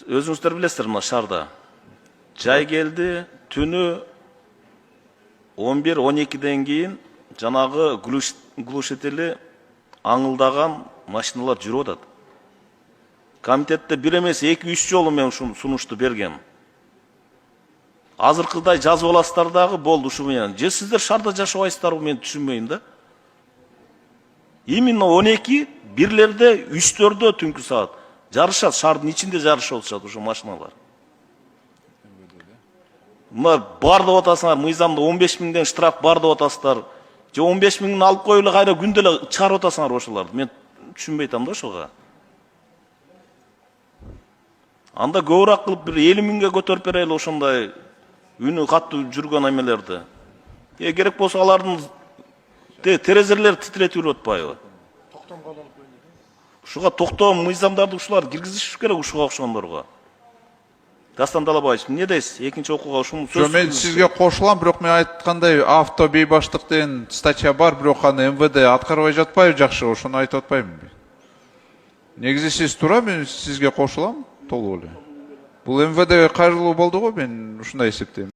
Өзүңүздөр билесиздер, мына шаарда жай келди, түнү 11-12ден кийин жанагы глушители аңылдаган машиналар жүрүп атат. Комитетте бир эмес 2-3 жолу мен сунушту бергем. Азыркыдай жазып аласыздар дагы болду ушу менен. Же сиздер шаарда жашабайсыздарбы, мен түшүнбөйм да. Именно 12-1лерде, 3-төрдө түнкү саат жарышат, шаардын ичинде жарышып атышат ушу машиналар. Мына бар деп атасыңар, мыйзамда 15 миңден штраф бар деп атасыздар. Же 15 миңден алып коюп эле кайра күндө эле чыгарып атасыңар ошолорду. Мен түшүнбөй атам да ошого. Анда көбүрөөк кылып бир 50 миңге көтөрүп берели ошондой үнү каттуу жүргөн эмелерди. Керек болсо алардын терезелери титиретип атпайбы? Ушуга токтоо мыйзамдарды ушулар киргизиш керек, ушуга окшогондорго. Дастан Талабаевич, эмне дейсиз? Экинчи окууга ушуну сөз. Мен сизге кошулам, бирок мен айткандай авто бейбаштык деген статья бар, бирок аны МВД аткарбай жатпайбы жакшы, ошону айтып атпаймынбы? Негизи сиз туура, мен сизге кошулам толук эле. Бул МВД кайрылуу болду го, мен ушундай эсептейм.